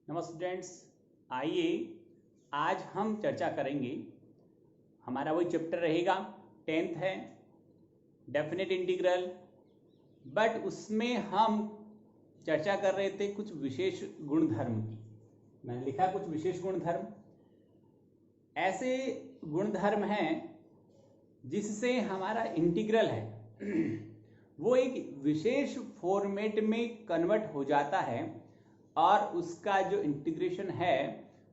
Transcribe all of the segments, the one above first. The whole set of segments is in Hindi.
नमस्ते स्टूडेंट्स, आइए आज हम चर्चा करेंगे। हमारा वही चैप्टर रहेगा, 10th है डेफिनेट इंटीग्रल। बट उसमें हम चर्चा कर रहे थे कुछ विशेष गुणधर्म की। मैंने लिखा कुछ विशेष गुणधर्म। ऐसे गुणधर्म हैं जिससे हमारा इंटीग्रल है वो एक विशेष फॉर्मेट में कन्वर्ट हो जाता है और उसका जो इंटीग्रेशन है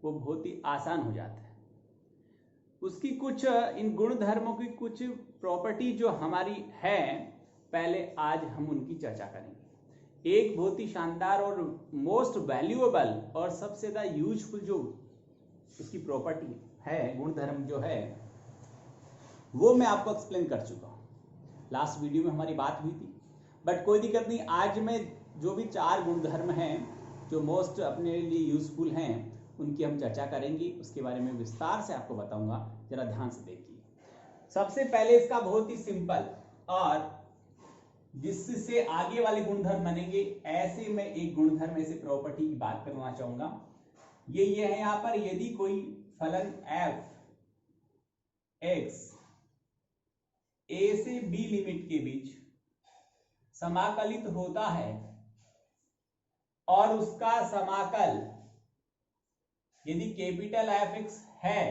वो बहुत ही आसान हो जाता है। उसकी कुछ इन गुणधर्मों की कुछ प्रॉपर्टी जो हमारी है, पहले आज हम उनकी चर्चा करेंगे। एक बहुत ही शानदार और मोस्ट वैल्यूएबल और सबसे ज़्यादा यूजफुल जो उसकी प्रॉपर्टी है, गुणधर्म जो है, वो मैं आपको एक्सप्लेन कर चुका हूँ। लास्ट वीडियो में हमारी बात हुई थी, बट कोई दिक्कत नहीं। आज मैं जो भी 4 गुणधर्म हैं जो मोस्ट अपने लिए यूजफुल हैं उनकी हम चर्चा करेंगे। उसके बारे में विस्तार से आपको बताऊंगा, जरा ध्यान से देखिए। सबसे पहले इसका बहुत ही सिंपल और जिससे आगे वाले गुणधर्म बनेंगे, ऐसे में एक गुणधर्म ऐसे प्रॉपर्टी की बात करना चाहूंगा। ये है यहाँ पर, यदि कोई फलन f x a से b लिमिट के बीच समाकलित होता है और उसका समाकल यदि कैपिटल Fx है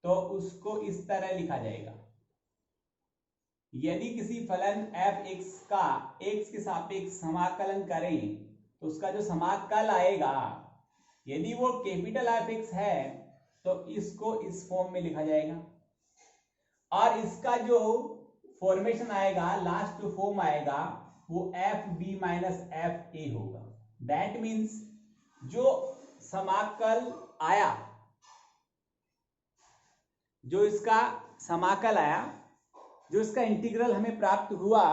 तो उसको इस तरह लिखा जाएगा। यदि किसी फलन fx का x के सापेक्ष समाकलन करें तो उसका जो समाकल आएगा, यदि वो कैपिटल Fx है तो इसको इस फॉर्म में लिखा जाएगा और इसका जो फॉर्मेशन आएगा, लास्ट जो फॉर्म आएगा वो fb माइनस fa होगा। दैट मीन्स जो समाकल आया, जो इसका समाकल आया, जो इसका इंटीग्रल हमें प्राप्त हुआ,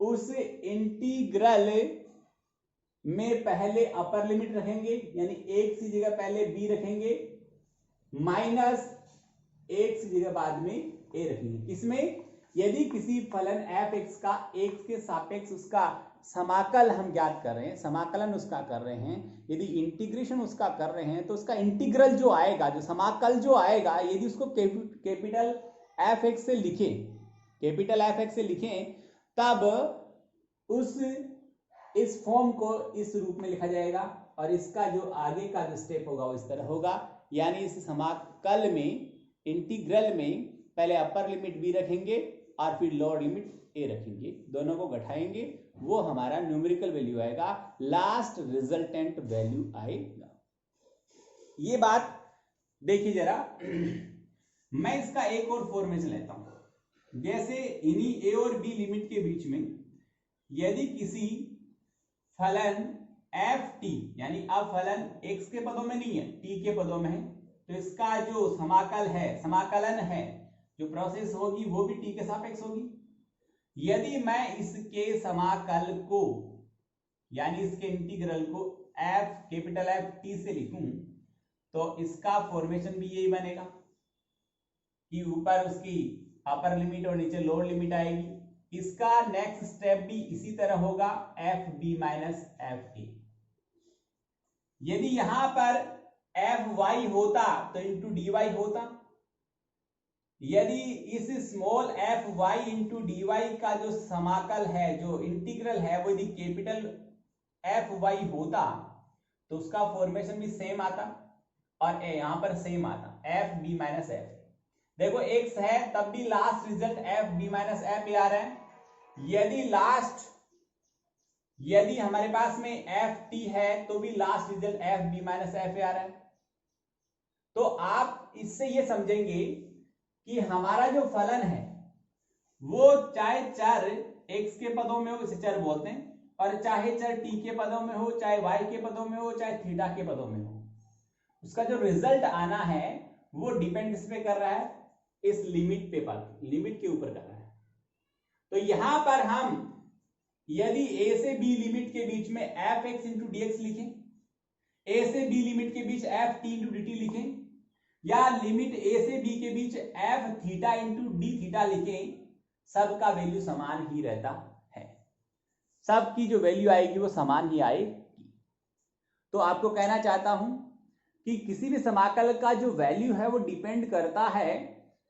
उस इंटीग्रल में पहले अपर लिमिट रखेंगे, यानी x की जगह पहले b रखेंगे, माइनस x की जगह बाद में a रखेंगे। इसमें यदि किसी फलन fx का x के सापेक्ष उसका समाकल हम ज्ञात कर रहे हैं, समाकलन उसका कर रहे हैं, यदि इंटीग्रेशन उसका कर रहे हैं, तो उसका इंटीग्रल जो आएगा, जो समाकल जो आएगा, यदि उसको कैपिटल fx से लिखें, कैपिटल fx से लिखें, तब इस फॉर्म को इस रूप में लिखा जाएगा और इसका जो आगे का जो स्टेप होगा वो इस तरह होगा। यानी इस समाकल में, इंटीग्रल में पहले अपर लिमिट b रखेंगे और फिर लोअर लिमिट a रखेंगे, दोनों को घटाएंगे, वो हमारा न्यूमेरिकल वैल्यू आएगा, लास्ट रिजल्टेंट वैल्यू आएगा। ये बात देखिए जरा। मैं इसका एक और फॉर्मेशन लेता हूं। जैसे इन्हीं a और b लिमिट के बीच में यदि किसी फलन ft, यानी अब फलन x के पदों में नहीं है, t के पदों में है, तो इसका जो समाकल है, समाकलन है, जो प्रोसेस होगी वो भी t के सापेक्ष होगी। यदि मैं इसके समाकल को, यानी इसके इंटीग्रल को f कैपिटल F t से लिखूं तो इसका फॉर्मेशन भी यही बनेगा कि ऊपर उसकी अपर लिमिट और नीचे लोअर लिमिट आएगी। इसका नेक्स्ट स्टेप भी इसी तरह होगा, fb माइनस fa। यदि यहां पर fy होता तो इंटू dy होता। यदि इस स्मॉल fy इंटू dy का जो समाकल है, जो इंटीग्रल है, वो यदि कैपिटल fy होता तो उसका फॉर्मेशन भी सेम आता और यहां पर सेम आता, fb माइनस fa। देखो x है तब भी last result fb minus fa आ रहा है। यदि हमारे पास में ft है तो भी last result fb minus fa आ रहा है। तो आप इससे ये समझेंगे कि हमारा जो फलन है वो चाहे चर x के पदों में हो, इसे चर बोलते हैं, और चाहे चर t के पदों में हो, चाहे y के पदों में हो, चाहे थीटा के पदों में हो, उसका जो रिजल्ट आना है वो डिपेंड इस पे कर रहा है, इस लिमिट पे, पर लिमिट के ऊपर कर रहा है। तो यहां पर हम यदि a से b लिमिट के बीच में fx इंटू dx लिखें, a से b लिमिट के बीच ft इंटू dt लिखें, या लिमिट a से b के बीच f theta into D theta लिखें, सबका वैल्यू समान ही रहता है। सबकी जो वैल्यू आएगी वो समान ही आएगी। तो आपको कहना चाहता हूं कि किसी भी समाकल का जो वैल्यू है वो डिपेंड करता है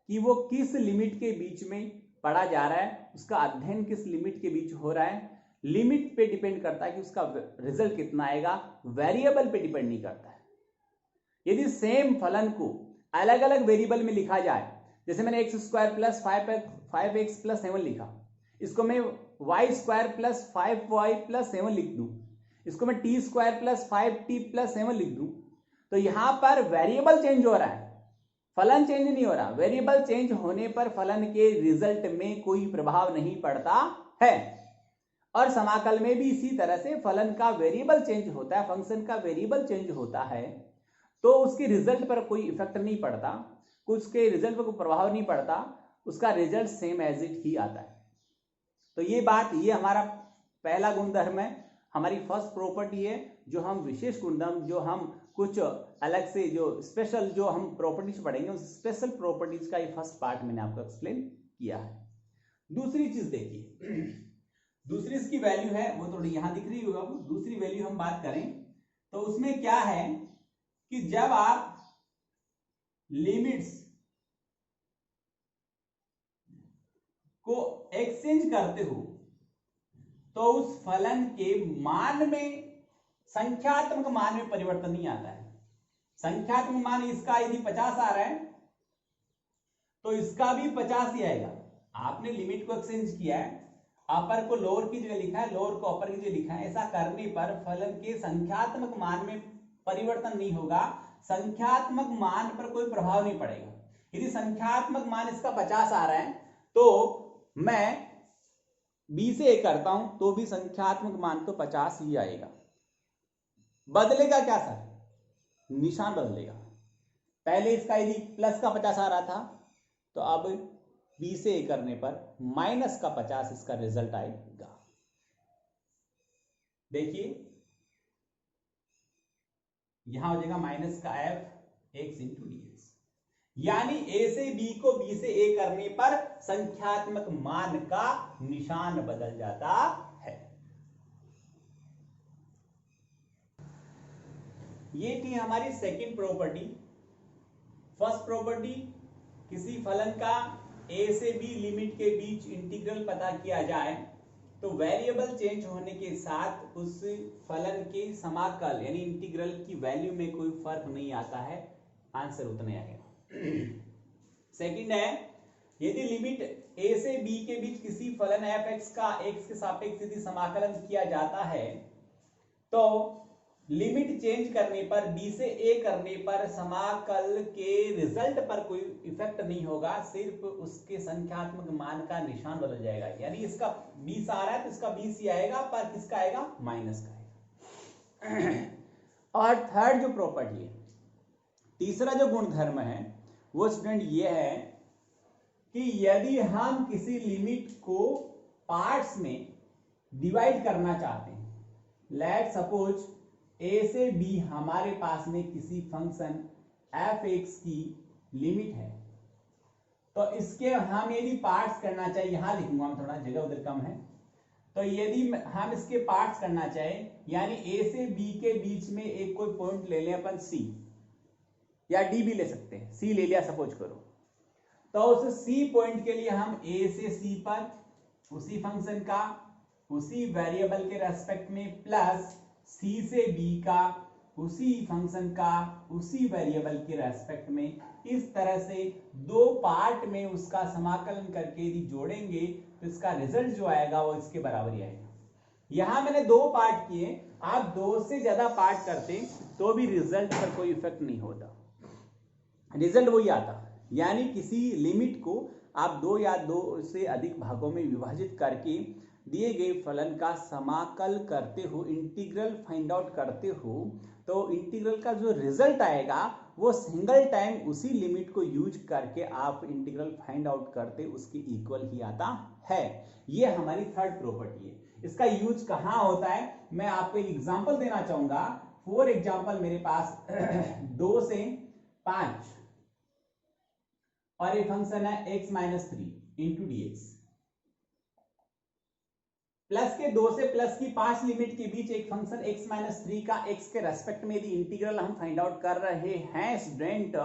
कि वो किस लिमिट के बीच में पढ़ा जा रहा है, उसका अध्ययन किस लिमिट के बीच हो रहा है। लिमिट पे डिपेंड करता है कि उसका रिजल्ट कितना आएगा, वेरिएबल पे डिपेंड नहीं करता है। यदि सेम फलन को अलग अलग वेरिएबल में लिखा जाए, जैसे मैंने x square plus 5x plus 7 लिखा, इसको मैं Y square plus 5y plus 7 लिख दूं, इसको मैं T square plus 5t plus 7 लिख दूं, तो यहां पर वेरिएबल चेंज हो रहा है, फलन चेंज नहीं हो रहा। वेरिएबल चेंज होने पर फलन के रिजल्ट में कोई प्रभाव नहीं पड़ता है। और समाकल में भी इसी तरह से फलन का वेरिएबल चेंज होता है, फंक्शन का वेरिएबल चेंज होता है, तो उसके रिजल्ट पर कोई इफेक्ट नहीं पड़ता, कुछ के रिजल्ट पर कोई प्रभाव नहीं पड़ता, उसका रिजल्ट सेम एज इट ही आता है। तो ये बात, ये हमारा पहला गुणधर्म है, हमारी फर्स्ट प्रॉपर्टी है, जो हम विशेष गुणधर्म, जो हम कुछ अलग से जो स्पेशल जो हम प्रॉपर्टीज पढ़ेंगे, उस स्पेशल प्रॉपर्टीज का ये फर्स्ट पार्ट मैंने आपको एक्सप्लेन किया है। दूसरी चीज देखिए, दूसरी इसकी वैल्यू है, वो थोड़ी यहां दिख रही होगा, दूसरी वैल्यू हम बात करें तो उसमें क्या है कि जब आप लिमिट्स को एक्सचेंज करते हो तो उस फलन के मान में, संख्यात्मक मान में परिवर्तन नहीं आता है। संख्यात्मक मान इसका यदि 50 आ रहा है तो इसका भी 50 ही आएगा। आपने लिमिट को एक्सचेंज किया है, अपर को लोअर की जगह लिखा है, लोअर को अपर की जगह लिखा है, ऐसा करने पर फलन के संख्यात्मक मान में परिवर्तन नहीं होगा, संख्यात्मक मान पर कोई प्रभाव नहीं पड़ेगा। यदि संख्यात्मक मान इसका 50 आ रहा है तो मैं b से a करता हूं तो भी संख्यात्मक मान तो 50 ही आएगा। बदलेगा क्या सर? निशान बदलेगा। पहले इसका यदि प्लस का 50 आ रहा था तो अब b से a करने पर माइनस का 50 इसका रिजल्ट आएगा। देखिए यहां हो जाएगा माइनस का f x इंटू dx, यानी a से b को b से a करने पर संख्यात्मक मान का निशान बदल जाता है। ये थी हमारी सेकंड प्रॉपर्टी। फर्स्ट प्रॉपर्टी, किसी फलन का a से b लिमिट के बीच इंटीग्रल पता किया जाए तो वेरिएबल चेंज होने के साथ उस फलन के समाकल यानी इंटीग्रल की वैल्यू में कोई फर्क नहीं आता है, आंसर उतना आएगा। सेकंड है, यदि लिमिट a से b के बीच किसी फलन f(x) का x के सापेक्ष यदि समाकलन किया जाता है तो लिमिट चेंज करने पर b से a करने पर समाकल के रिजल्ट पर कोई इफेक्ट नहीं होगा, सिर्फ उसके संख्यात्मक मान का निशान बदल जाएगा। यानी इसका 20 आ रहा है तो इसका 20 ही आएगा, पर किसका आएगा? माइनस का आएगा। और थर्ड जो प्रॉपर्टी है, तीसरा जो गुणधर्म है वो स्टूडेंट ये है कि यदि हम किसी लिमिट को पार्ट्स में डिवाइड करना चाहते हैं, लेट सपोज a से b हमारे पास में किसी फंक्शन f(x) की लिमिट है, तो इसके हम यदि पार्ट्स करना चाहिए, यहां लिखूंगा हम, थोड़ा जगह उधर कम है, तो यदि हम इसके पार्ट्स करना चाहें, यानी a से b के बीच में एक कोई पॉइंट ले लें अपन c, या d भी ले सकते हैं, c ले लिया सपोज करो, तो उस c पॉइंट के लिए हम a से c पर उसी फंक्शन का उसी वेरिएबल के रेस्पेक्ट में प्लस c से b का उसी फंक्शन का उसी वेरिएबल के रेस्पेक्ट में, इस तरह से दो पार्ट में उसका समाकलन करके यदि जोड़ेंगे तो इसका रिजल्ट जो आएगा वो इसके बराबर ही आएगा। यहां मैंने दो पार्ट किए, आप दो से ज्यादा पार्ट करते तो भी रिजल्ट पर कोई इफेक्ट नहीं होता, रिजल्ट वही आता। यानी किसी लिमिट को आप दो या दो से अधिक भागों में विभाजित करके दिए गए फलन का समाकल करते हो, इंटीग्रल फाइंड आउट करते हो, तो इंटीग्रल का जो रिजल्ट आएगा वो सिंगल टाइम उसी लिमिट को यूज करके आप इंटीग्रल फाइंड आउट करते उसके इक्वल ही आता है। ये हमारी थर्ड प्रॉपर्टी है। इसका यूज कहां होता है मैं आपको एक एग्जांपल देना चाहूंगा। फॉर एग्जांपल मेरे पास 2 से 5 और ये फंक्शन है x - 3 इंटू dx। प्लस के 2 से प्लस की 5 लिमिट के बीच एक फंक्शन x माइनस 3 का x के रेस्पेक्ट में यदि इंटीग्रल हम फाइंड आउट कर रहे हैं स्टूडेंट,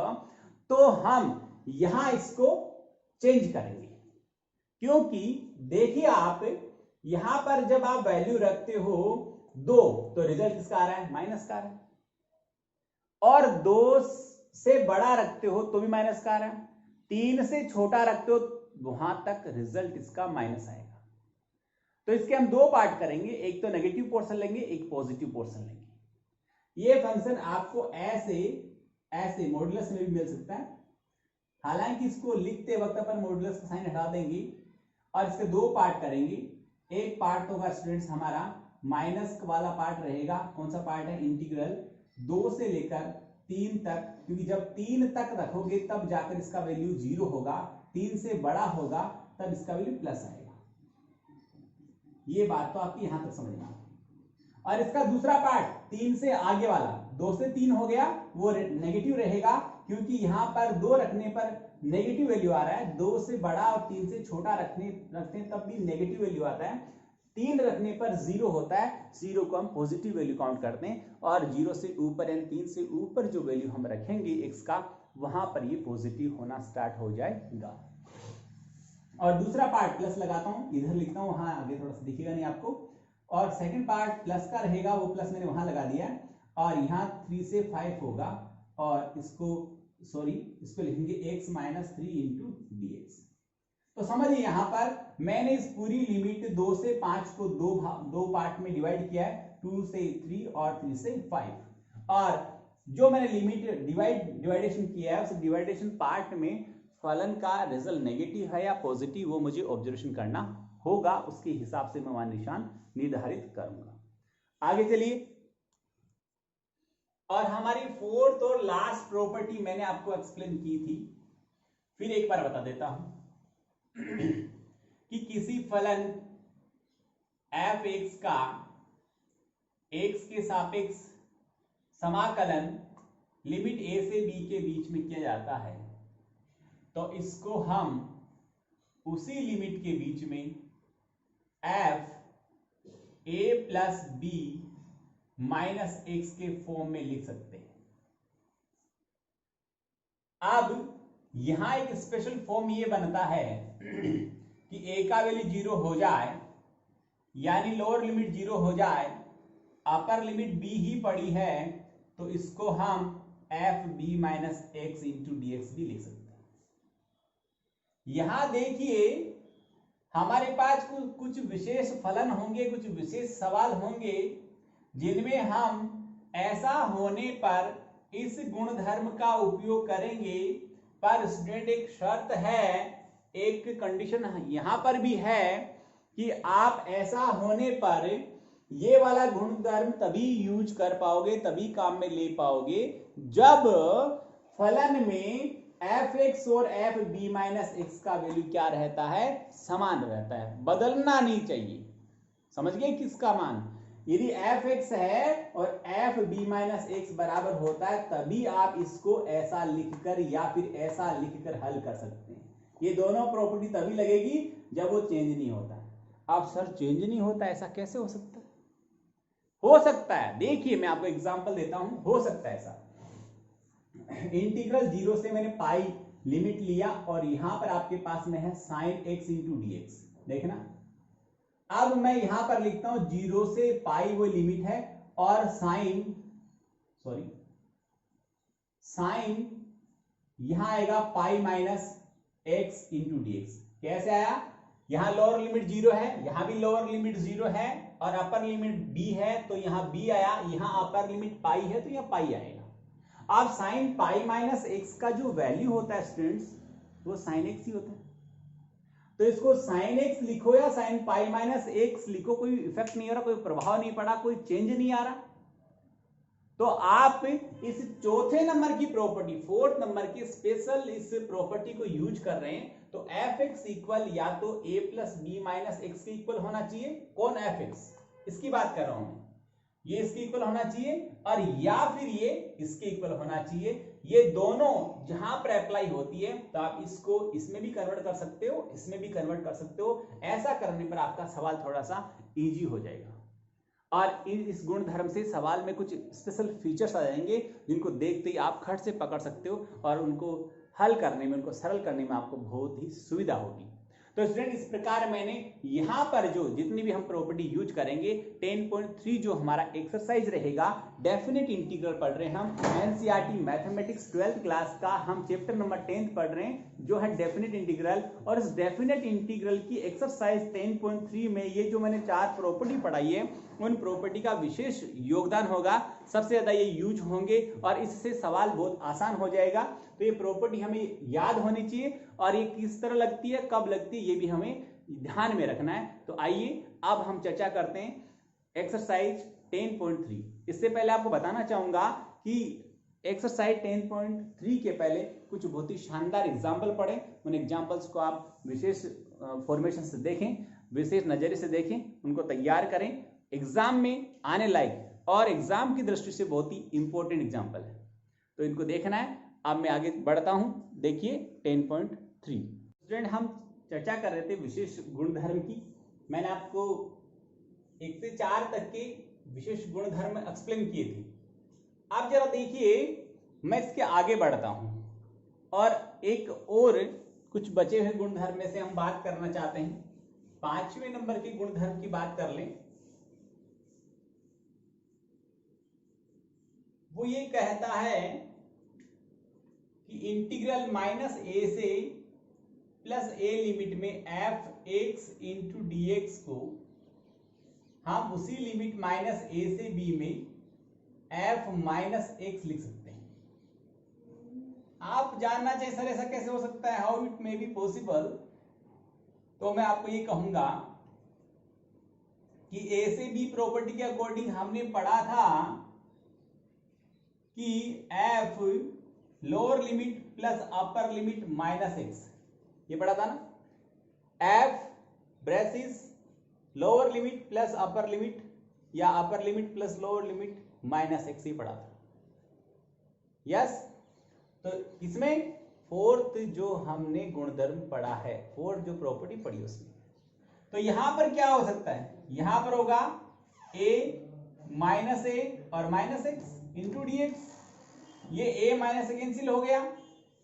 तो हम यहां इसको चेंज करेंगे, क्योंकि देखिए आप यहां पर जब आप वैल्यू रखते हो 2 तो रिजल्ट किसका आ रहा है, माइनस का आ रहा है, और 2 से बड़ा रखते हो तो भी माइनस का आ रहा है, 3 से छोटा रखते हो वहां तक रिजल्ट इसका माइनस आएगा। तो इसके हम 2 पार्ट करेंगे, एक तो नेगेटिव पोर्शन लेंगे, एक पॉजिटिव पोर्शन लेंगे। ये फंक्शन आपको ऐसे मॉडुलस में भी मिल सकता है, हालांकि इसको लिखते वक्त अपन मॉडुलस का साइन हटा देंगे और इसके 2 पार्ट करेंगे। एक पार्ट तो होगा स्टूडेंट्स हमारा माइनस वाला पार्ट रहेगा, कौन सा पार्ट है, इंटीग्रल 2 से लेकर 3 तक, क्योंकि जब 3 तक रखोगे तब जाकर इसका वैल्यू 0 होगा, 3 से बड़ा होगा तब इसका वैल्यू प्लस आएगा। ये बात तो आपकी यहां तक समझना। और इसका दूसरा पार्ट 3 से आगे वाला, 2 से 3 हो गया वो नेगेटिव रहेगा, क्योंकि यहां पर 2 रखने पर नेगेटिव वैल्यू आ रहा है, 2 से बड़ा और 3 से छोटा रखते तब भी नेगेटिव वैल्यू आता है, 3 रखने पर 0 होता है, 0 को हम पॉजिटिव वैल्यू काउंट करते हैं, और 0 से ऊपर यानी 3 से ऊपर जो वैल्यू हम रखेंगे x का, वहां पर ये पॉजिटिव होना स्टार्ट हो जाएगा। और दूसरा पार्ट प्लस लगाता हूं, इधर लिखता हूं, वहां आगे थोड़ा सा दिखेगा नहीं आपको, और सेकंड पार्ट प्लस का रहेगा, वो प्लस मैंने वहां लगा दिया, और यहाँ 3 से 5 होगा, और इसको लिखेंगे x माइनस 3 इंटू dx। तो समझिए यहां पर मैंने इस पूरी लिमिट 2 से 5 को दो पार्ट में डिवाइड किया है, 2 से 3 और 3 से 5, और जो मैंने लिमिट डिवाइडेशन किया है उस डिवाइडेशन पार्ट में फलन का रिजल्ट नेगेटिव है या पॉजिटिव वो मुझे ऑब्जर्वेशन करना होगा, उसके हिसाब से मैं वहां निशान निर्धारित करूंगा। आगे चलिए, और हमारी 4th और लास्ट प्रॉपर्टी मैंने आपको एक्सप्लेन की थी, फिर एक बार बता देता हूं कि किसी फलन f(x) का x के सापेक्ष समाकलन लिमिट a से b के बीच में किया जाता है, तो इसको हम उसी लिमिट के बीच में f a plus b minus x के फॉर्म में लिख सकते हैं। अब यहां एक स्पेशल फॉर्म ये बनता है कि a का वैल्यू 0 हो जाए, यानी लोअर लिमिट 0 हो जाए, अपर लिमिट b ही पड़ी है, तो इसको हम f b minus x into dx भी लिख सकते हैं। यहां देखिए हमारे पास कुछ विशेष फलन होंगे, कुछ विशेष सवाल होंगे जिनमें हम ऐसा होने पर इस गुणधर्म का उपयोग करेंगे, पर स्टूडेंट एक शर्त है, एक कंडीशन यहां पर भी है कि आप ऐसा होने पर ये वाला गुणधर्म तभी यूज कर पाओगे, तभी काम में ले पाओगे जब फलन में f(x) और f(b माइनस x) का वैल्यू क्या रहता है, समान रहता है, बदलना नहीं चाहिए। समझ गए किसका मान, यदि f(x) है और f(b माइनस x) बराबर होता है, तभी आप इसको ऐसा लिखकर या फिर ऐसा लिखकर हल कर सकते हैं। ये दोनों प्रॉपर्टी तभी लगेगी जब वो चेंज नहीं होता। अब सर चेंज नहीं होता, ऐसा कैसे हो सकता है? हो सकता है, देखिए मैं आपको एग्जांपल देता हूं, हो सकता है ऐसा। इंटीग्रल 0 से मैंने पाई लिमिट लिया और यहां पर आपके पास में है sin x इंटू dx, देखना। अब मैं यहां पर लिखता हूं 0 से पाई वो लिमिट है, और साइन यहां आएगा pi minus x into dx। कैसे आया, यहां लोअर लिमिट 0 है, यहां भी लोअर लिमिट 0 है, और अपर लिमिट b है, तो यहां b आया, यहां अपर लिमिट पाई है तो यहां पाई आएगा। अब साइन पाई माइनस x का जो वैल्यू होता है स्टूडेंट्स, वो साइन x ही होता है, तो इसको साइन x लिखो या साइन पाई माइनस x लिखो, कोई इफेक्ट नहीं हो रहा, कोई प्रभाव नहीं पड़ा, कोई चेंज नहीं आ रहा। तो आप इस चौथे नंबर की प्रॉपर्टी, 4th नंबर की स्पेशल इस प्रॉपर्टी को यूज कर रहे हैं, तो f(x) इक्वल या तो a plus b minus x के इक्वल होना चाहिए। कौन f(x), इसकी बात कर रहा हूं मैं, ये इसके इक्वल होना चाहिए, और या फिर ये इसके इक्वल होना चाहिए। ये दोनों जहां पर अप्लाई होती है तो आप इसको इसमें भी कन्वर्ट कर सकते हो, इसमें भी कन्वर्ट कर सकते हो। ऐसा करने पर आपका सवाल थोड़ा सा इजी हो जाएगा। और इस गुण धर्म से सवाल में कुछ स्पेशल फीचर्स आ जाएंगे जिनको देखते ही आप खट से पकड़ सकते हो और उनको हल करने में, उनको सरल करने में आपको बहुत ही सुविधा होगी। तो स्टूडेंट इस प्रकार मैंने यहाँ पर जो जितनी भी हम प्रॉपर्टी यूज करेंगे 10.3 जो हमारा एक्सरसाइज रहेगा, डेफिनेट इंटीग्रल पढ़ रहे हैं हम, एनसीईआरटी मैथमेटिक्स 12th क्लास का हम चैप्टर नंबर 10 पढ़ रहे हैं जो है डेफिनेट इंटीग्रल। और इस डेफिनेट इंटीग्रल की एक्सरसाइज 10.3 में ये जो मैंने 4 प्रॉपर्टी पढ़ाई है उन प्रॉपर्टी का विशेष योगदान होगा, सबसे ज्यादा ये यूज होंगे और इससे सवाल बहुत आसान हो जाएगा। तो ये प्रॉपर्टी हमें याद होनी चाहिए और ये किस तरह लगती है, कब लगती है, ये भी हमें ध्यान में रखना है। तो आइए अब हम चर्चा करते हैं एक्सरसाइज 10.3। इससे पहले आपको बताना चाहूंगा कि एक्सरसाइज 10.3 के पहले कुछ बहुत ही शानदार एग्जाम्पल पढ़ें, उन एग्जाम्पल्स को आप विशेष फॉर्मेशन से देखें, विशेष नजरिए से देखें, उनको तैयार करें, एग्जाम में आने लायक और एग्जाम की दृष्टि से बहुत ही इंपॉर्टेंट एग्जाम्पल है, तो इनको देखना है। अब मैं आगे बढ़ता हूं, देखिए 10.3। स्टूडेंट हम चर्चा कर रहे थे विशेष गुणधर्म की। मैंने आपको 1 से 4 तक के विशेष गुणधर्म एक्सप्लेन किए थे। आप जरा देखिए, मैं इसके आगे बढ़ता हूं और एक और कुछ बचे हुए गुणधर्म में से हम बात करना चाहते हैं। 5वें नंबर के गुणधर्म की बात कर लें। वो ये कहता है कि इंटीग्रल माइनस ए से प्लस ए लिमिट में F x into D x को हम उसी लिमिट माइनस ए से बी में एफ माइनस एक्स लिख सकते हैं। आप जानना चाहिए सर ऐसा कैसे हो सकता है, how it may be possible. तो मैं आपको ये कहूंगा कि ए से बी प्रॉपर्टी के अकॉर्डिंग हमने पढ़ा था कि F lower limit plus upper limit minus X, ये पढ़ा था ना। F braces lower limit plus upper limit या upper limit plus lower limit minus X, ये पढ़ा था। यस, तो इसमें फोर्थ जो हमने गुणधर्म पढ़ा है, फोर्थ जो प्रॉपर्टी पढ़ी उसमें, तो यहां पर क्या हो सकता है, यहां पर होगा a माइनस ए और minus x into D x. ये a माइनस ए कैंसिल हो गया,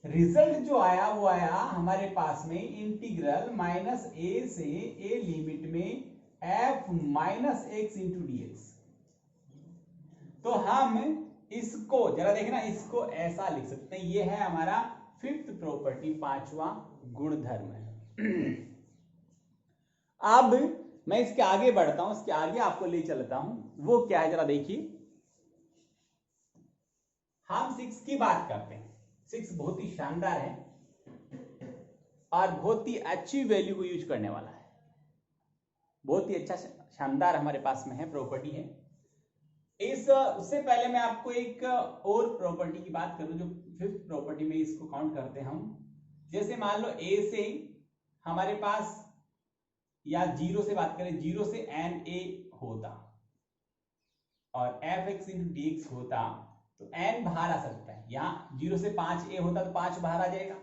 रिजल्ट जो आया वो आया हमारे पास में इंटीग्रल माइनस ए से ए लिमिट में F minus x into D x. तो हम इसको जरा देखना, इसको ऐसा लिख सकते हैं, ये है हमारा फिफ्थ प्रॉपर्टी, 5वां गुणधर्म है। अब मैं इसके आगे बढ़ता हूं, इसके आगे आपको ले चलता हूं, वो क्या है जरा देखिए। हम 6 की बात करते हैं। 6 बहुत ही शानदार है और बहुत ही अच्छी वैल्यू को यूज करने वाला है, बहुत ही अच्छा शानदार हमारे पास में है प्रॉपर्टी है। उससे पहले मैं आपको एक और प्रॉपर्टी की बात करूं जो फिफ्थ प्रॉपर्टी में इसको काउंट करते हैं हम। जैसे मान लो ए से हमारे पास, या 0 से बात करें, 0 से एन ए होता और F x into D x होता तो n बाहर आ सकता है। यहां 0 से 5a होता तो 5 बाहर आ जाएगा।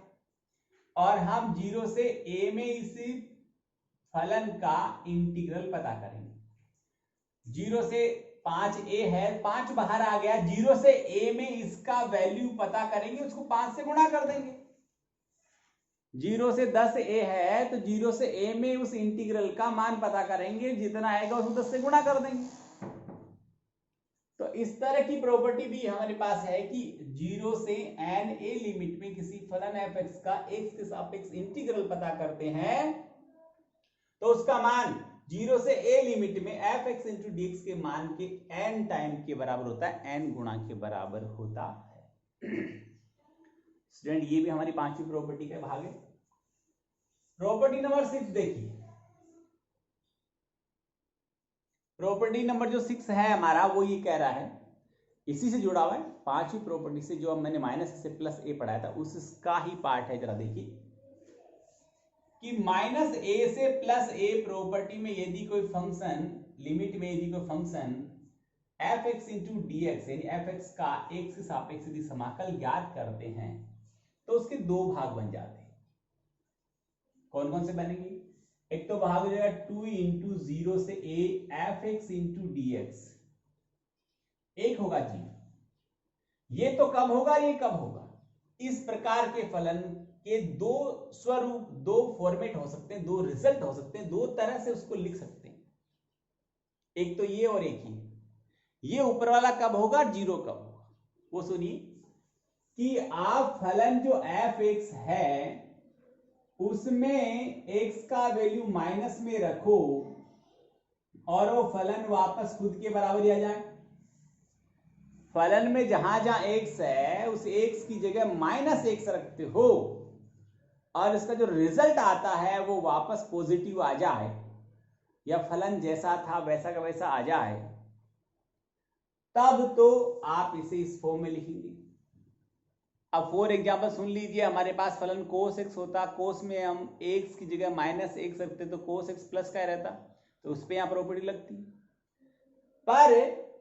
और हम 0 से a में इस फलन का इंटीग्रल पता करेंगे। 0 से 5a है, 5 बाहर आ गया, 0 से a में इसका वैल्यू पता करेंगे, उसको 5 से गुणा कर देंगे। 0 से 10a है तो 0 से a में उस इंटीग्रल का मान पता करेंगे, जितना आएगा उसको 10 से गुणा कर देंगे। तो इस तरह की प्रॉपर्टी भी हमारे पास है कि 0 से n a लिमिट में किसी फलन f(x) का x के सापेक्ष इंटीग्रल पता करते हैं तो उसका मान 0 से a लिमिट में f(x) इंटू dx के मान के n टाइम के बराबर होता है, n गुणा के बराबर होता है। स्टूडेंट ये भी हमारी 5वीं प्रॉपर्टी का भाग है। प्रॉपर्टी नंबर 6 देखिए। प्रॉपर्टी नंबर जो 6 है हमारा, वो ये कह रहा है, इसी से जुड़ा हुआ है 5वीं प्रॉपर्टी से, जो अब मैंने माइनस से प्लस ए पढ़ाया था उसका ही पार्ट है। जरा देखिए कि माइनस ए से प्लस ए प्रॉपर्टी में यदि कोई फंक्शन लिमिट में, यदि कोई function F x into D x यानी एफ एक्स का एक्स के सापेक्ष यदि समाकल ज्ञात करते हैं तो उसके 2 भाग बन जाते हैं। कौन कौन से बनेंगे? एक तो भाग हो जाएगा 2 इंटू 0 से a F x into D x, एक होगा जी। ये तो कब होगा, ये कब होगा? इस प्रकार के फलन के दो स्वरूप, दो फॉर्मेट हो सकते हैं, दो रिजल्ट हो सकते हैं, दो तरह से उसको लिख सकते हैं, एक तो ये और एक ये ऊपर वाला कब होगा, जीरो कब होगा। वो सुनिए कि आप फलन जो एफ एक्स है उसमें x का वैल्यू माइनस में रखो और वो फलन वापस खुद के बराबर आ जाए। फलन में जहां जहां x है उस x की जगह माइनस x रखते हो और इसका जो रिजल्ट आता है वो वापस पॉजिटिव आ जाए या फलन जैसा था वैसा का वैसा आ जाए, तब तो आप इसे इस फॉर्म में लिखेंगे। अब फॉर एग्जाम्पल सुन लीजिए, हमारे पास फलन cos x होता, cos में हम x की जगह माइनस x रखते तो cos x प्लस का रहता, तो उस पर यहां प्रॉपर्टी लगती। पर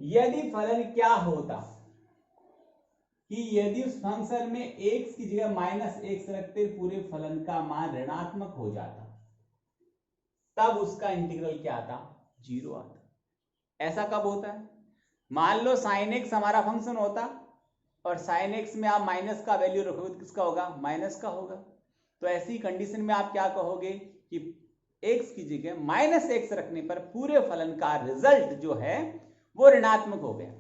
यदि फलन क्या होता कि यदि उस फंक्शन में x की जगह माइनस x रखते पूरे फलन का मान ऋणात्मक हो जाता, तब उसका इंटीग्रल क्या आता, जीरो आता। ऐसा कब होता है? मान लो sin x हमारा फंक्शन होता और sin x में आप माइनस का वैल्यू रखोगे तो किसका होगा, माइनस का होगा। तो ऐसी कंडीशन में आप क्या कहोगे कि x की जगह माइनस x रखने पर पूरे फलन का रिजल्ट जो है वो ऋणात्मक हो गया।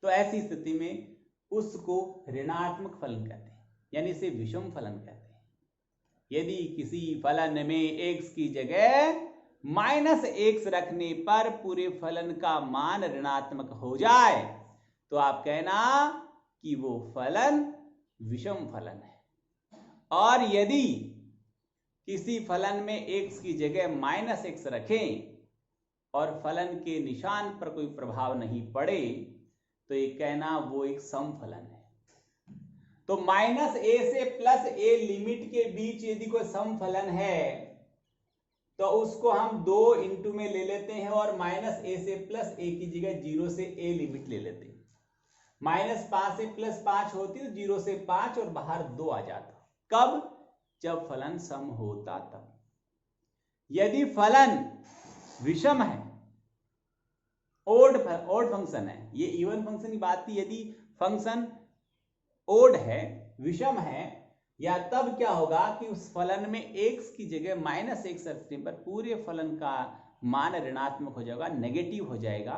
तो ऐसी स्थिति में उसको ऋणात्मक फलन कहते हैं, यानी इसे विषम फलन कहते हैं। यदि किसी फलन में x की जगह माइनस x रखने पर पूरे फलन का मान ऋणात्मक हो जाए तो आप कहना कि वो फलन विषम फलन है। और यदि किसी फलन में x की जगह माइनस x रखें और फलन के निशान पर कोई प्रभाव नहीं पड़े तो ये कहना वो एक सम फलन है। तो माइनस a से प्लस a लिमिट के बीच यदि कोई सम फलन है तो उसको हम 2 इंटू में ले लेते हैं और माइनस a से प्लस a की जगह 0 से a लिमिट ले लेते हैं। -5 से +5 होती तो 0 से 5 और बाहर 2 आ जाता। कब? जब फलन सम होता तब। यदि फलन विषम है, ओड फंक्शन है, ये इवन फंक्शन की बात थी, यदि फंक्शन ओड है, विषम है, या तब क्या होगा कि उस फलन में x की जगह माइनस x रखने पर पूरे फलन का मान ऋणात्मक हो जाएगा, नेगेटिव हो जाएगा,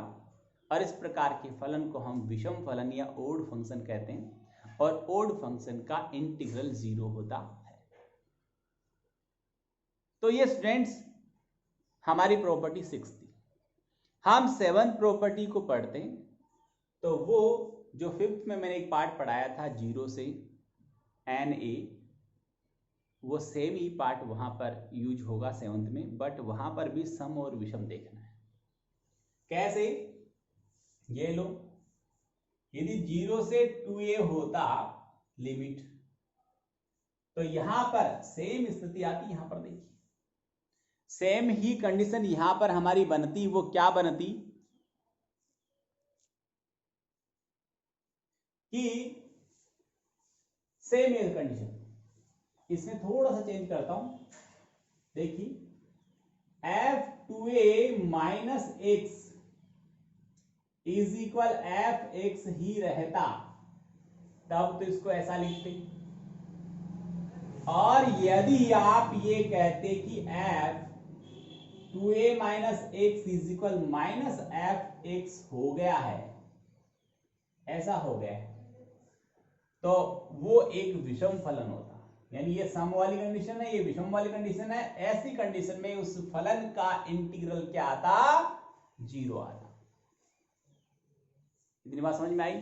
और इस प्रकार के फलन को हम विषम फलन या ओड फंक्शन कहते हैं। और ओड फंक्शन का इंटीग्रल 0 होता है। तो ये स्टूडेंट्स हमारी प्रॉपर्टी 6 थी। हम 7th प्रॉपर्टी को पढ़ते हैं तो वो जो 5th में मैंने एक पार्ट पढ़ाया था 0 से NA, वो सेम ही पार्ट वहां पर यूज होगा 7th में, बट वहां पर भी सम और विषम देखना है। कैसे? ये लो, यदि 0 से 2a होता लिमिट तो यहां पर सेम स्थिति आती। यहां पर देखिए सेम ही कंडीशन यहां पर हमारी बनती। वो क्या बनती कि सेम ये कंडीशन, इसमें थोड़ा सा चेंज करता हूं। देखिए f2a minus x is equal F X ही रहता, तब तो इसको ऐसा लिखते। और यदि आप ये कहते कि f2a minus x is equal minus F x हो गया है, ऐसा हो गया है, तो वो एक विषम फलन होता। यानी ये सम वाली कंडीशन है, ये विषम वाली कंडीशन है। ऐसी कंडीशन में उस फलन का इंटीग्रल क्या आता, 0 आता। इतनी बात समझ में आई?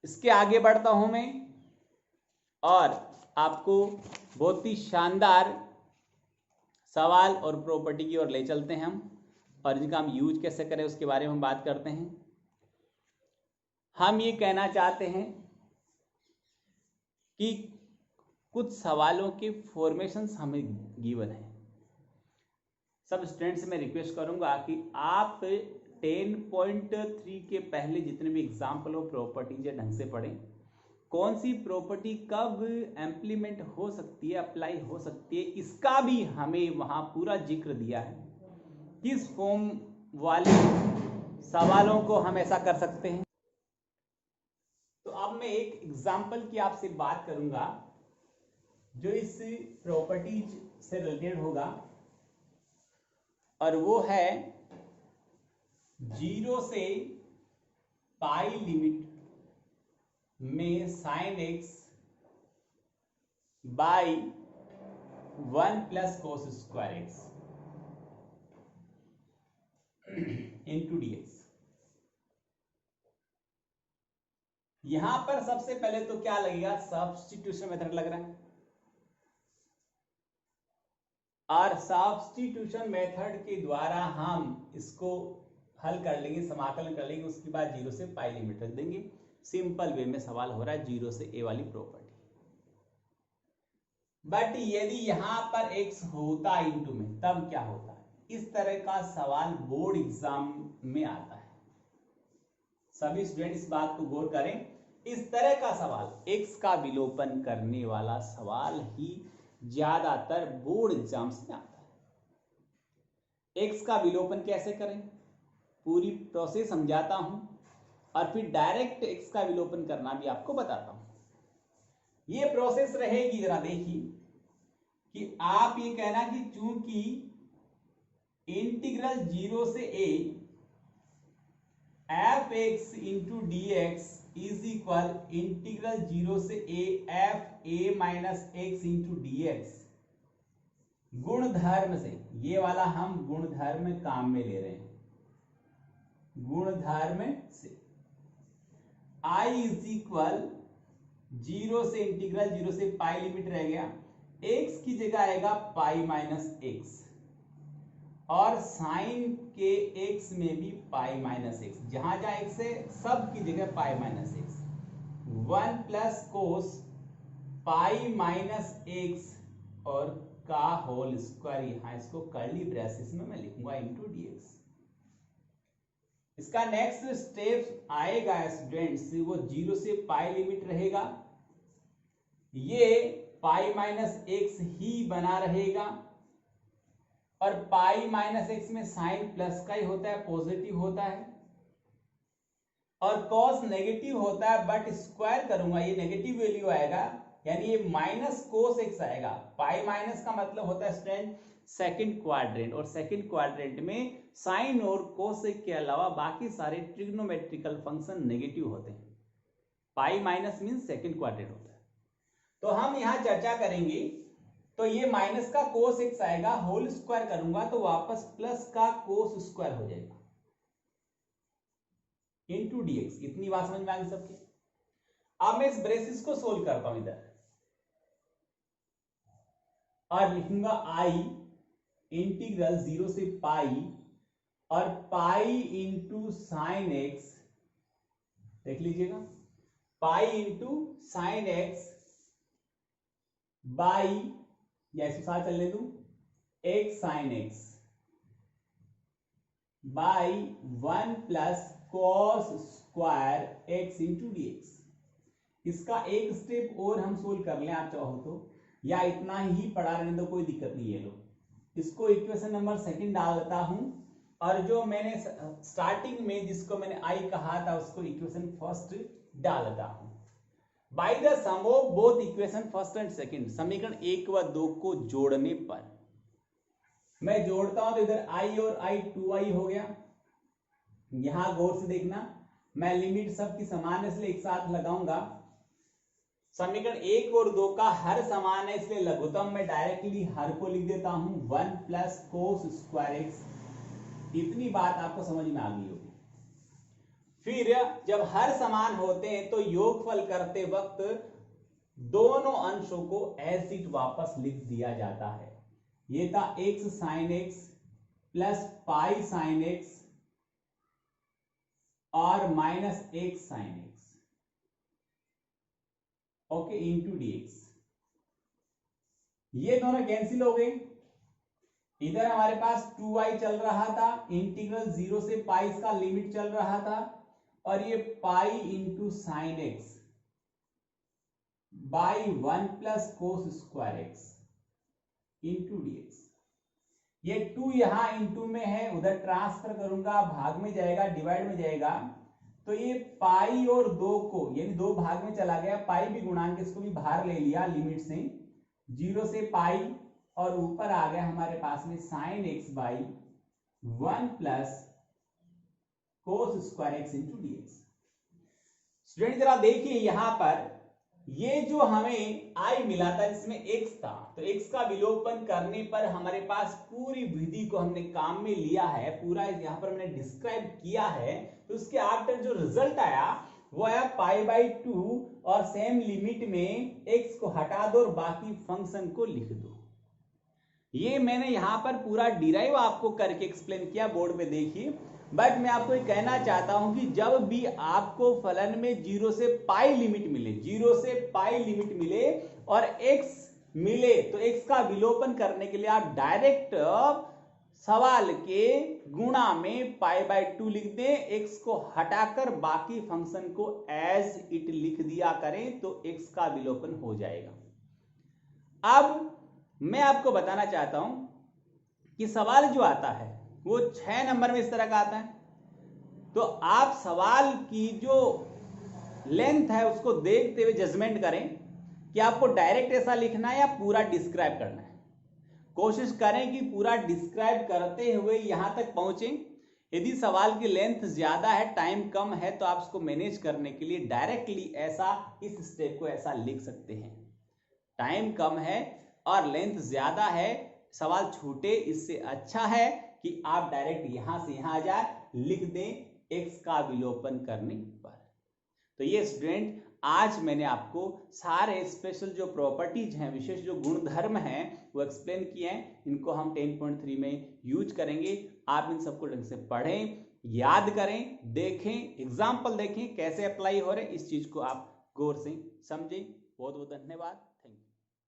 इसके आगे बढ़ता हूं मैं और आपको बहुत ही शानदार सवाल और प्रॉपर्टी की ओर ले चलते हैं हम, और जिनका हम यूज कैसे करें उसके बारे में बात करते हैं। हम ये कहना चाहते हैं कि कुछ सवालों के फॉर्मेशंस हमें गिवन है। सब स्टूडेंट्स से मैं रिक्वेस्ट करूंगा कि आप 10.3 के पहले जितने भी एग्जाम्पल हो प्रॉपर्टीज ढंग से पढ़ें, कौन सी प्रॉपर्टी कब इम्प्लीमेंट हो सकती है, अप्लाई हो सकती है, इसका भी हमें वहां पूरा जिक्र दिया है। किस फॉर्म वाले सवालों को हम ऐसा कर सकते हैं। तो अब मैं एक एग्जाम्पल की आपसे बात करूंगा जो इस प्रॉपर्टीज से रिलेटेड होगा, और वो है 0 से पाई लिमिट में sine x by 1 plus cos square x into dx। यहां पर सबसे पहले तो क्या लगेगा, सब्स्टिट्यूशन मेथड लग रहा है, और सब्स्टिट्यूशन मेथड के द्वारा हम इसको हल कर लेंगे, समाकलन कर लेंगे, उसके बाद 0 से पाई लिमिट रख देंगे। सिंपल वे में सवाल हो रहा है 0 से a वाली प्रॉपर्टी। बट यदि यहां पर x होता इंटू में, तब क्या होता है। इस तरह का सवाल बोर्ड एग्जाम में आता है, सभी स्टूडेंट इस बात को गौर करें। इस तरह का सवाल x का विलोपन करने वाला सवाल ही ज्यादातर बोर्ड एग्जाम्स में आता है। x का विलोपन कैसे करें, पूरी प्रोसेस समझाता हूं, और फिर डायरेक्ट x का विलोपन करना भी आपको बताता हूं। ये प्रोसेस रहेगी, जरा देखिए कि आप ये कहना कि चूंकि इंटीग्रल 0 से a F x into D x is equal integral 0 से a F A minus x into D x, गुणधर्म से, ये वाला हम गुणधर्म काम में ले रहे हैं, गुणधर्म से I इज इक्वल 0 से इंटीग्रल 0 से पाई लिमिट रह गया, x की जगह आएगा पाई माइनस एक्स, और साइन के x में भी पाई माइनस एक्स, जहां जहां x है सब की जगह pi minus x, 1 plus cos pi minus x और का होल स्क्वायर, यहां इसको कर्ली ब्रेसेस में मैं लिखूंगा इंटू dx। इसका नेक्स्ट स्टेप आएगा स्टूडेंट्स, वो 0 से पाई लिमिट रहेगा, ये पाई माइनस एक्स ही बना रहेगा, और पाई माइनस एक्स में साइन प्लस का ही होता है, पॉजिटिव होता है, और कॉस नेगेटिव होता है, बट स्क्वायर करूंगा ये नेगेटिव वैल्यू आएगा, यानी ये माइनस कोस एक्स आएगा। पाई माइनस का मतलब होता है स्टूडेंट सेकंड क्वाड्रेंट, और सेकंड क्वाड्रेंट में साइन और कोसेक के अलावा बाकी सारे ट्रिग्नोमेट्रिकल फंक्शन नेगेटिव होते हैं। Pi minus means second quadrant होता है। तो हम यहां चर्चा करेंगे, तो ये माइनस का कोस एक्स आएगा, होल स्क्वायर करूंगा तो वापस प्लस का कोस स्क्वायर हो जाएगा इंटू dx। इतनी बात समझ में आ गई सबके। अब मैं इस ब्रेसिस को सोल्व करता हूं इधर, और लिखूंगा I इंटीग्रल 0 से पाई और पाई इंटू साइन एक्स, देख लीजिएगा, pi into sine x by, या इसके साथ चलने दूं, x sine x by 1 plus cos square x into dx। इसका एक स्टेप और हम सोल्व कर लें आप चाहो तो, या इतना ही पढ़ा रहने दो, कोई दिक्कत नहीं है। लो इसको इक्वेशन नंबर सेकंड डाल देता हूं, और जो मैंने स्टार्टिंग में जिसको मैंने आई कहा था उसको इक्वेशन फर्स्ट डाल देता हूं। By the sum of both equation first and second, समीकरण 1 व 2 को जोड़ने पर मैं जोड़ता हूं तो इधर आई और आई 2i हो गया। यहां गौर से देखना, मैं लिमिट सबकी समान है इसलिए एक साथ लगाऊंगा। समीकरण 1 और 2 का हर समान है इसलिए लघुत्तम मैं डायरेक्टली हर को लिख देता हूं 1 प्लस कोस स्क्वायर एक्स। इतनी बात आपको समझ में आ गई होगी। फिर जब हर समान होते हैं तो योगफल करते वक्त दोनों अंशों को एज इट वापस लिख दिया जाता है। ये था X sine X plus pi sine X और minus X sine X, okay, into dx। ये दोनों कैंसिल हो गए। इधर हमारे पास 2i चल रहा था, इंटीग्रल 0 से पाई का लिमिट चल रहा था, और ये pi into sine x by 1 plus cos square x into dx। ये 2 यहां इंटू में है, उधर ट्रांसफर करूंगा, भाग में जाएगा, डिवाइड में जाएगा, तो ये पाई और 2 को यानी 2 भाग में चला गया, पाई भी गुणांक, इसको भी बाहर ले लिया लिमिट से, 0 से पाई, और ऊपर आ गया हमारे पास में sine x by 1 plus cos square x into dx। Student जरा देखिए यहां पर ये जो हमें आई मिला था जिसमें x था, तो x का विलोपन करने पर हमारे पास पूरी विधि को हमने काम में लिया है, पूरा यहां पर हमने डिस्क्राइब किया है, तो उसके आफ्टर जो रिजल्ट आया वो आया पाई बाई 2 और सेम लिमिट में x को हटा दो और बाकी फंक्शन को लिख दो। ये मैंने यहां पर पूरा डिराइव आपको करके एक्सप्लेन किया, बोर्ड पे देखिए। बट मैं आपको ये कहना चाहता हूं कि जब भी आपको फलन में 0 से पाई लिमिट मिले, 0 से पाई लिमिट मिले और x मिले, तो x का विलोपन करने के लिए आप डायरेक्ट सवाल के गुणा में पाई बाई 2 लिख दें, x को हटाकर बाकी फंक्शन को एज इट लिख दिया करें, तो x का विलोपन हो जाएगा। अब मैं आपको बताना चाहता हूं कि सवाल जो आता है वो 6 नंबर में इस तरह का आता है, तो आप सवाल की जो लेंथ है उसको देखते हुए जजमेंट करें कि आपको डायरेक्ट ऐसा लिखना है या पूरा डिस्क्राइब करना है। कोशिश करें कि पूरा डिस्क्राइब करते हुए यहां तक पहुंचें। यदि सवाल की लेंथ ज्यादा है, टाइम कम है, तो आप उसको मैनेज करने के लिए डायरेक्टली ऐसा इस स्टेप को ऐसा लिख सकते हैं। टाइम कम है और लेंथ ज्यादा है, सवाल छूटे, इससे अच्छा है कि आप डायरेक्ट यहां से यहां आ जाए, लिख दें x का विलोपन करने पर। तो ये स्टूडेंट आज मैंने आपको सारे स्पेशल जो प्रॉपर्टीज हैं, विशेष जो गुणधर्म हैं वो एक्सप्लेन किए हैं। इनको हम 10.3 में यूज करेंगे। आप इन सबको ढंग से पढ़ें, याद करें, देखें, एग्जाम्पल देखें कैसे अप्लाई हो रहे, इस चीज को आप गौर से समझें। बहुत बहुत धन्यवाद। Thank you.